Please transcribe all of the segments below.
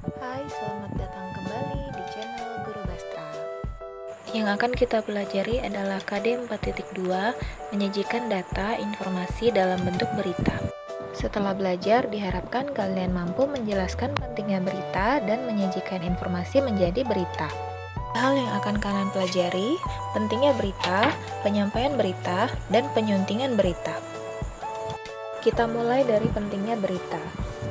Hai, selamat datang kembali di channel Guru Bastra. Yang akan kita pelajari adalah KD 4.2, menyajikan data informasi dalam bentuk berita. Setelah belajar, diharapkan kalian mampu menjelaskan pentingnya berita dan menyajikan informasi menjadi berita. Hal yang akan kalian pelajari, pentingnya berita, penyampaian berita, dan penyuntingan berita. Kita mulai dari pentingnya berita.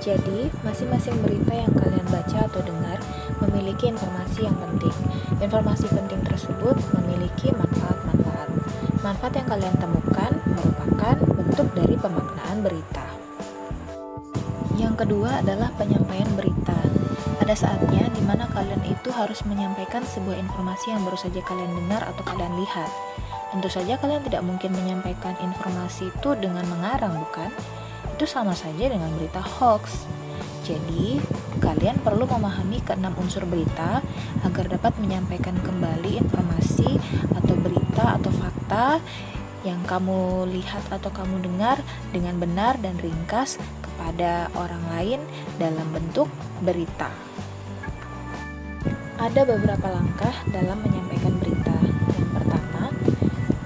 Jadi, masing-masing berita yang kalian baca atau dengar memiliki informasi yang penting. Informasi penting tersebut memiliki manfaat-manfaat. Manfaat yang kalian temukan merupakan bentuk dari pemaknaan berita. Yang kedua adalah penyampaian berita. Ada saatnya di mana kalian itu harus menyampaikan sebuah informasi yang baru saja kalian dengar atau kalian lihat. Tentu saja kalian tidak mungkin menyampaikan informasi itu dengan mengarang, bukan? Itu sama saja dengan berita hoax. Jadi, kalian perlu memahami keenam unsur berita agar dapat menyampaikan kembali informasi atau berita atau fakta yang kamu lihat atau kamu dengar dengan benar dan ringkas kepada orang lain dalam bentuk berita. Ada beberapa langkah dalam menyampaikan berita.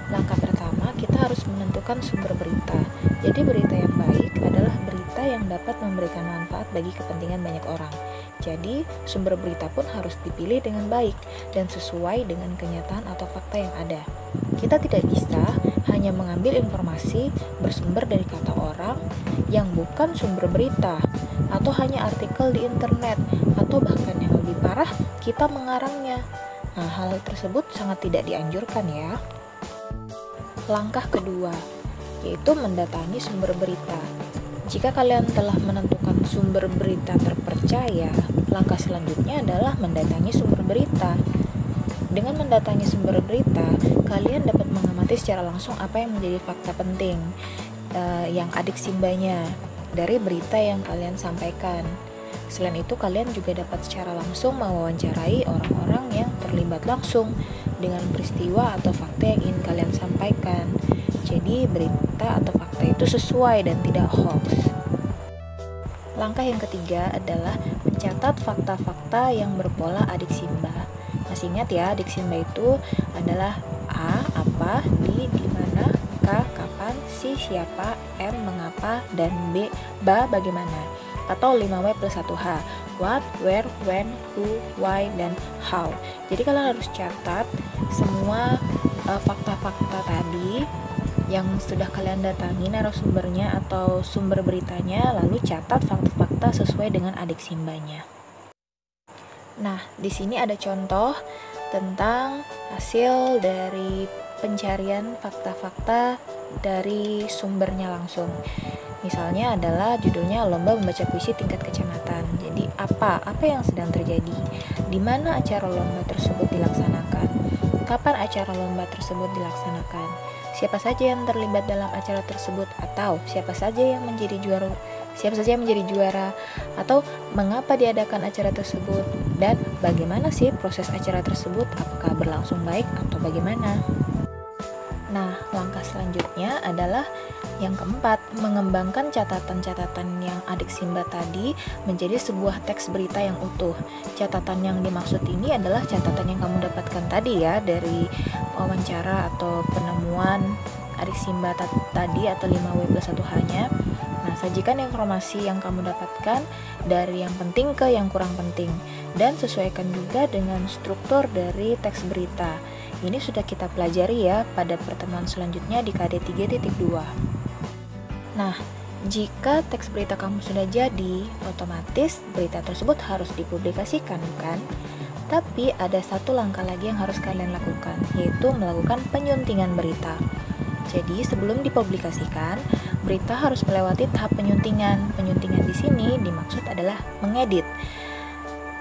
Langkah pertama, kita harus menentukan sumber berita. Jadi berita yang baik adalah berita yang dapat memberikan manfaat bagi kepentingan banyak orang. Jadi, sumber berita pun harus dipilih dengan baik dan sesuai dengan kenyataan atau fakta yang ada. Kita tidak bisa hanya mengambil informasi bersumber dari kata orang yang bukan sumber berita, atau hanya artikel di internet, atau bahkan yang lebih parah, kita mengarangnya. Nah, hal tersebut sangat tidak dianjurkan ya. Langkah kedua, yaitu mendatangi sumber berita. Jika kalian telah menentukan sumber berita terpercaya, langkah selanjutnya adalah mendatangi sumber berita. Dengan mendatangi sumber berita, kalian dapat mengamati secara langsung apa yang menjadi fakta penting, yang adik simbanya dari berita yang kalian sampaikan. Selain itu, kalian juga dapat secara langsung mewawancarai orang-orang yang terlibat langsung dengan peristiwa atau fakta yang ingin kalian sampaikan. Jadi, berita atau fakta itu sesuai dan tidak hoax. Langkah yang ketiga adalah mencatat fakta-fakta yang berpola adik simba. Masih ingat ya, adik simba itu adalah A, apa, di mana, K, kapan, C, siapa, M, mengapa, dan B, bagaimana. Atau 5W plus 1H, what, where, when, who, why, dan how. Jadi kalian harus catat semua fakta-fakta tadi yang sudah kalian datangi narasumbernya atau sumber beritanya, lalu catat fakta-fakta sesuai dengan adik simbanya. Nah, di sini ada contoh tentang hasil dari pencarian fakta-fakta dari sumbernya langsung. Misalnya adalah judulnya Lomba Membaca Puisi Tingkat Kecamatan. Jadi apa yang sedang terjadi? Di mana acara lomba tersebut dilaksanakan? Kapan acara lomba tersebut dilaksanakan? Siapa saja yang terlibat dalam acara tersebut, atau siapa saja yang menjadi juara, atau mengapa diadakan acara tersebut, dan bagaimana sih proses acara tersebut, apakah berlangsung baik atau bagaimana. Nah, langkah selanjutnya adalah yang keempat, mengembangkan catatan-catatan yang adik simba tadi menjadi sebuah teks berita yang utuh. Catatan yang dimaksud ini adalah catatan yang kamu dapatkan tadi ya, dari wawancara atau penemuan adik simba tadi atau 5W plus 1H-nya. Nah, sajikan informasi yang kamu dapatkan dari yang penting ke yang kurang penting, dan sesuaikan juga dengan struktur dari teks berita. Ini sudah kita pelajari ya pada pertemuan selanjutnya di KD 3.2. Nah, jika teks berita kamu sudah jadi, otomatis berita tersebut harus dipublikasikan, bukan? Tapi ada satu langkah lagi yang harus kalian lakukan, yaitu melakukan penyuntingan berita. Jadi, sebelum dipublikasikan, berita harus melewati tahap penyuntingan. Penyuntingan di sini dimaksud adalah mengedit.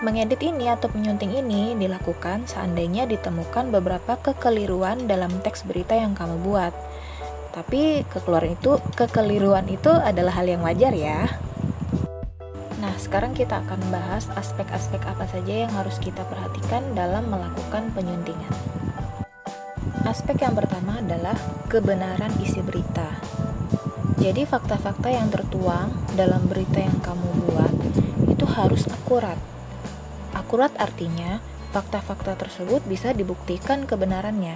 Mengedit ini atau penyunting ini dilakukan seandainya ditemukan beberapa kekeliruan dalam teks berita yang kamu buat. Tapi kekeliruan itu adalah hal yang wajar ya. Nah, sekarang kita akan bahas aspek-aspek apa saja yang harus kita perhatikan dalam melakukan penyuntingan. Aspek yang pertama adalah kebenaran isi berita. Jadi fakta-fakta yang tertuang dalam berita yang kamu buat itu harus akurat. Akurat artinya, fakta-fakta tersebut bisa dibuktikan kebenarannya.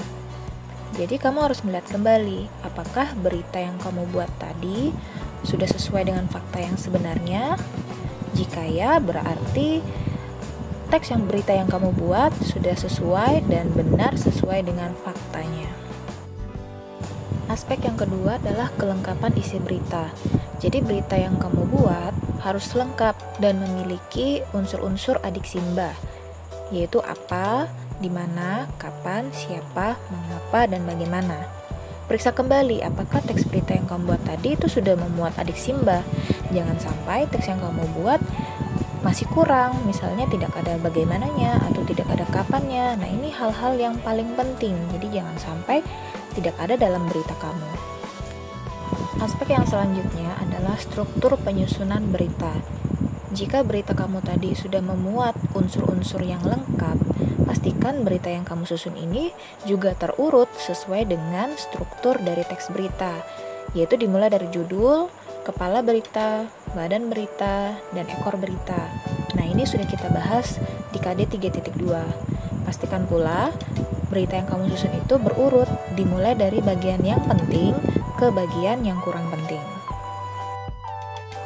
Jadi kamu harus melihat kembali, apakah berita yang kamu buat tadi sudah sesuai dengan fakta yang sebenarnya? Jika ya, berarti teks yang berita yang kamu buat sudah sesuai dan benar sesuai dengan faktanya. Aspek yang kedua adalah kelengkapan isi berita. Jadi berita yang kamu buat harus lengkap dan memiliki unsur-unsur adik Simba, yaitu apa, di mana, kapan, siapa, mengapa, dan bagaimana. Periksa kembali apakah teks berita yang kamu buat tadi itu sudah memuat adik Simba. Jangan sampai teks yang kamu buat masih kurang, misalnya tidak ada bagaimananya atau tidak ada kapannya. Nah, ini hal-hal yang paling penting. Jadi jangan sampai tidak ada dalam berita kamu. Aspek yang selanjutnya adalah struktur penyusunan berita. Jika berita kamu tadi sudah memuat unsur-unsur yang lengkap, pastikan berita yang kamu susun ini juga terurut sesuai dengan struktur dari teks berita, yaitu dimulai dari judul, kepala berita, badan berita, dan ekor berita. Nah, ini sudah kita bahas di KD 3.2. Pastikan pula berita yang kamu susun itu berurut, dimulai dari bagian yang penting ke bagian yang kurang penting.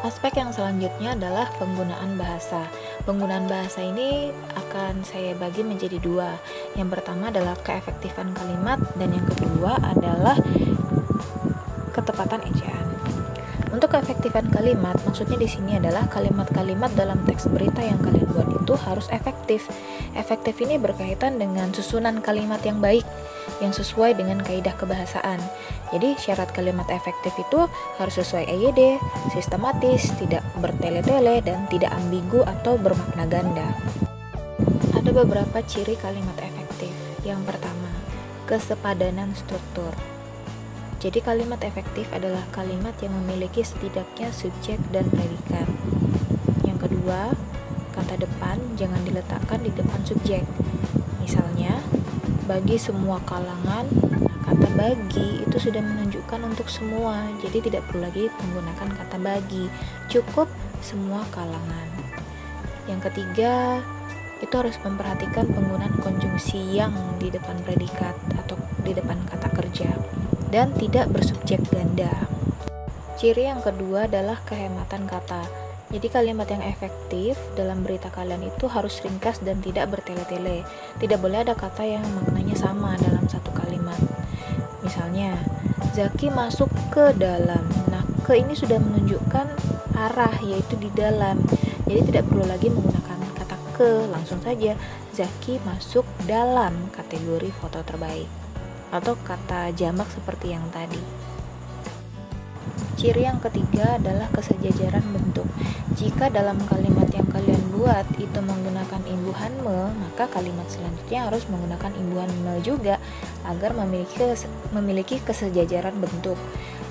Aspek yang selanjutnya adalah penggunaan bahasa. Penggunaan bahasa ini akan saya bagi menjadi dua. Yang pertama adalah keefektifan kalimat, dan yang kedua adalah ketepatan ejaan. Untuk keefektifan kalimat, maksudnya di sini adalah kalimat-kalimat dalam teks berita yang kalian buat itu harus efektif. Efektif ini berkaitan dengan susunan kalimat yang baik, yang sesuai dengan kaidah kebahasaan. Jadi syarat kalimat efektif itu harus sesuai EYD, sistematis, tidak bertele-tele, dan tidak ambigu atau bermakna ganda. Ada beberapa ciri kalimat efektif. Yang pertama, kesepadanan struktur. Jadi kalimat efektif adalah kalimat yang memiliki setidaknya subjek dan predikat. Yang kedua, kata depan jangan diletakkan di depan subjek. Misalnya, bagi semua kalangan, kata bagi itu sudah menunjukkan untuk semua, jadi tidak perlu lagi menggunakan kata bagi, cukup semua kalangan. Yang ketiga, itu harus memperhatikan penggunaan konjungsi yang di depan predikat atau di depan kata kerja, dan tidak bersubjek ganda. Ciri yang kedua adalah kehematan kata. Jadi kalimat yang efektif dalam berita kalian itu harus ringkas dan tidak bertele-tele. Tidak boleh ada kata yang maknanya sama dalam satu kalimat. Misalnya, Zaki masuk ke dalam. Nah, ke ini sudah menunjukkan arah, yaitu di dalam. Jadi tidak perlu lagi menggunakan kata ke, langsung saja Zaki masuk dalam kategori foto terbaik, atau kata jamak seperti yang tadi. Ciri yang ketiga adalah kesejajaran bentuk. Jika dalam kalimat yang kalian buat itu menggunakan imbuhan me, maka kalimat selanjutnya harus menggunakan imbuhan me juga agar memiliki kesejajaran bentuk.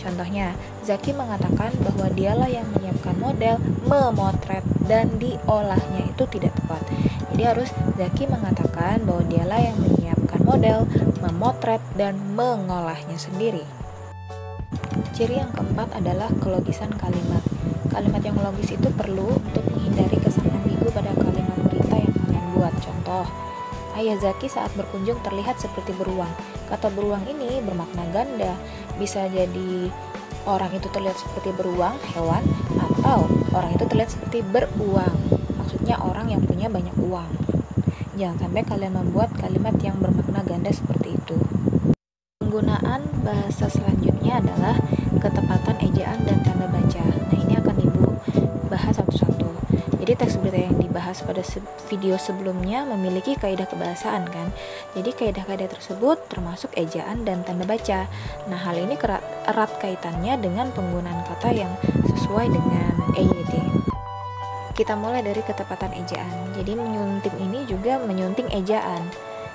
Contohnya, Zaki mengatakan bahwa dialah yang menyiapkan model, memotret, dan diolahnya itu tidak tepat. Jadi harus Zaki mengatakan bahwa dialah yang menyiapkan model, memotret, dan mengolahnya sendiri. Ciri yang keempat adalah kelogisan kalimat. Kalimat yang logis itu perlu untuk menghindari kesan ambigu pada kalimat berita yang kalian buat. Contoh, Ayah Zaki saat berkunjung terlihat seperti beruang. Kata beruang ini bermakna ganda. Bisa jadi orang itu terlihat seperti beruang, hewan, atau orang itu terlihat seperti beruang. Maksudnya orang yang punya banyak uang. Jangan sampai kalian membuat kalimat yang bermakna ganda seperti itu. Penggunaan bahasa selanjutnya adalah ketepatan ejaan dan tanda baca. Nah, ini akan Ibu bahas satu-satu. Jadi teks berita yang dibahas pada video sebelumnya memiliki kaidah kebahasaan kan. Jadi kaidah-kaidah tersebut termasuk ejaan dan tanda baca. Nah, hal ini erat kaitannya dengan penggunaan kata yang sesuai dengan EYD. Kita mulai dari ketepatan ejaan. Jadi menyunting ini juga menyunting ejaan.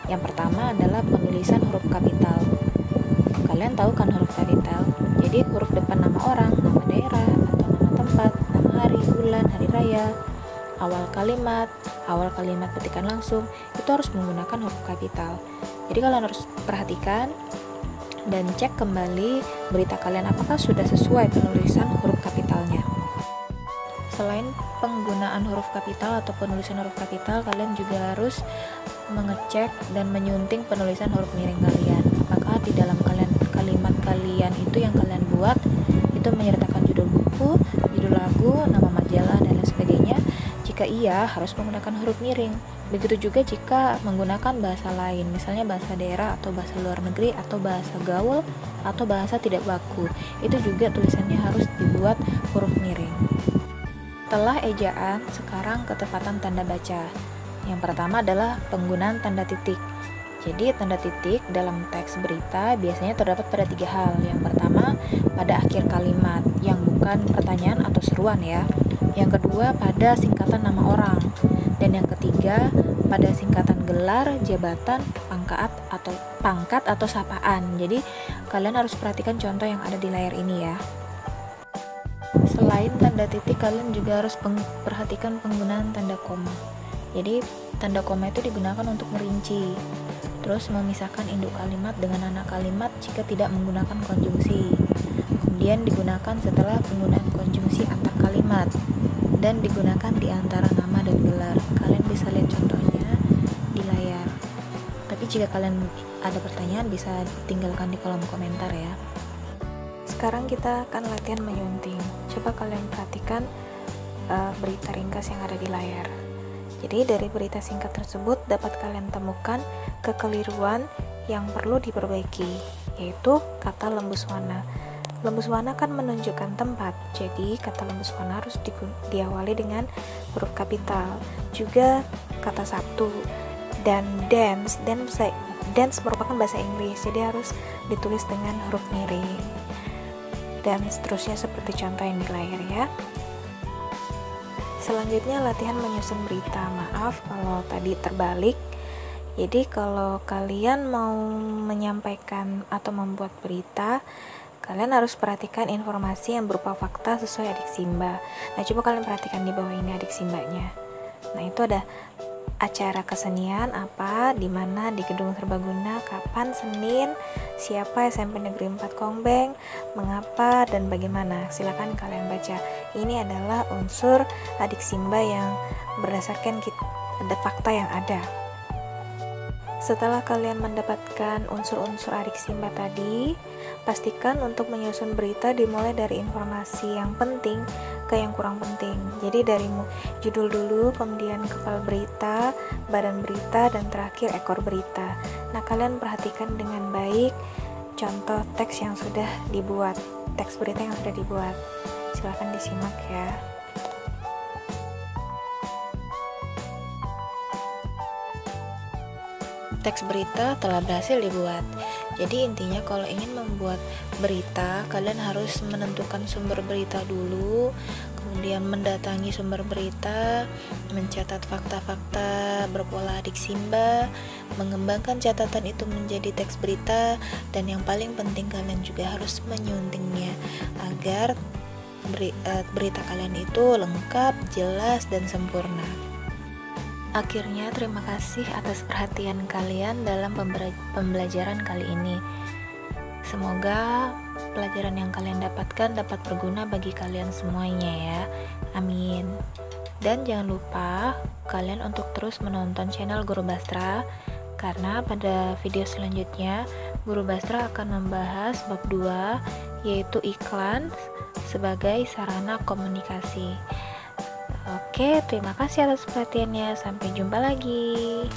Yang pertama adalah penulisan huruf kapital. Kalian tahu kan huruf kapital? Jadi huruf depan nama orang, nama daerah, atau nama tempat, nama hari, bulan, hari raya, awal kalimat petikan langsung, itu harus menggunakan huruf kapital. Jadi kalian harus perhatikan dan cek kembali berita kalian apakah sudah sesuai penulisan huruf kapitalnya. Selain penggunaan huruf kapital atau penulisan huruf kapital, kalian juga harus mengecek dan menyunting penulisan huruf miring kalian. Apakah di dalam kalimat kalian itu yang kalian buat itu menyertakan judul buku, judul lagu, nama majalah, dan lain sebagainya. Jika iya, harus menggunakan huruf miring. Begitu juga jika menggunakan bahasa lain, misalnya bahasa daerah atau bahasa luar negeri atau bahasa gaul atau bahasa tidak baku. Itu juga tulisannya harus dibuat huruf miring. Setelah ejaan, sekarang ketepatan tanda baca. Yang pertama adalah penggunaan tanda titik. Jadi tanda titik dalam teks berita biasanya terdapat pada 3 hal. Yang pertama, pada akhir kalimat yang bukan pertanyaan atau seruan ya. Yang kedua, pada singkatan nama orang. Dan yang ketiga, pada singkatan gelar, jabatan, pangkat atau sapaan. Jadi kalian harus perhatikan contoh yang ada di layar ini ya. Selain tanda titik, kalian juga harus perhatikan penggunaan tanda koma. Jadi tanda koma itu digunakan untuk merinci, terus memisahkan induk kalimat dengan anak kalimat jika tidak menggunakan konjungsi. Kemudian digunakan setelah penggunaan konjungsi antar kalimat dan digunakan di antara nama dan gelar. Kalian bisa lihat contohnya di layar. Tapi jika kalian ada pertanyaan bisa tinggalkan di kolom komentar ya. Sekarang kita akan latihan menyunting. Coba kalian perhatikan berita ringkas yang ada di layar. Jadi dari berita singkat tersebut dapat kalian temukan kekeliruan yang perlu diperbaiki, yaitu kata lembus wana. Lembus wana kan menunjukkan tempat, jadi kata lembus wana harus diawali dengan huruf kapital. Juga kata Sabtu dan dance merupakan bahasa Inggris, jadi harus ditulis dengan huruf miring. Dan seterusnya seperti contoh yang di layar ya. Selanjutnya latihan menyusun berita. Maaf kalau tadi terbalik. Jadi kalau kalian mau menyampaikan atau membuat berita, kalian harus perhatikan informasi yang berupa fakta sesuai adik simba. Nah, coba kalian perhatikan di bawah ini adik simbanya. Nah, itu ada acara kesenian apa, di mana, di Gedung Serbaguna, kapan, Senin, siapa, SMP Negeri 4 Kongbeng, mengapa, dan bagaimana. Silakan kalian baca. Ini adalah unsur adik simba yang berdasarkan ada fakta yang ada. Setelah kalian mendapatkan unsur-unsur adik simba tadi, pastikan untuk menyusun berita dimulai dari informasi yang penting ke yang kurang penting. Jadi dari judul dulu, kemudian kepala berita, badan berita, dan terakhir ekor berita. Nah, kalian perhatikan dengan baik contoh teks yang sudah dibuat, teks berita yang sudah dibuat. Silahkan disimak ya. Teks berita telah berhasil dibuat. Jadi intinya kalau ingin membuat berita, kalian harus menentukan sumber berita dulu, kemudian mendatangi sumber berita, mencatat fakta-fakta berpola adik simba, mengembangkan catatan itu menjadi teks berita, dan yang paling penting kalian juga harus menyuntingnya agar berita kalian itu lengkap, jelas, dan sempurna. Akhirnya, terima kasih atas perhatian kalian dalam pembelajaran kali ini. Semoga pelajaran yang kalian dapatkan dapat berguna bagi kalian semuanya ya. Amin. Dan jangan lupa kalian untuk terus menonton channel Guru Bastra, karena pada video selanjutnya Guru Bastra akan membahas bab 2, yaitu iklan sebagai sarana komunikasi. Oke, terima kasih atas perhatiannya. Sampai jumpa lagi.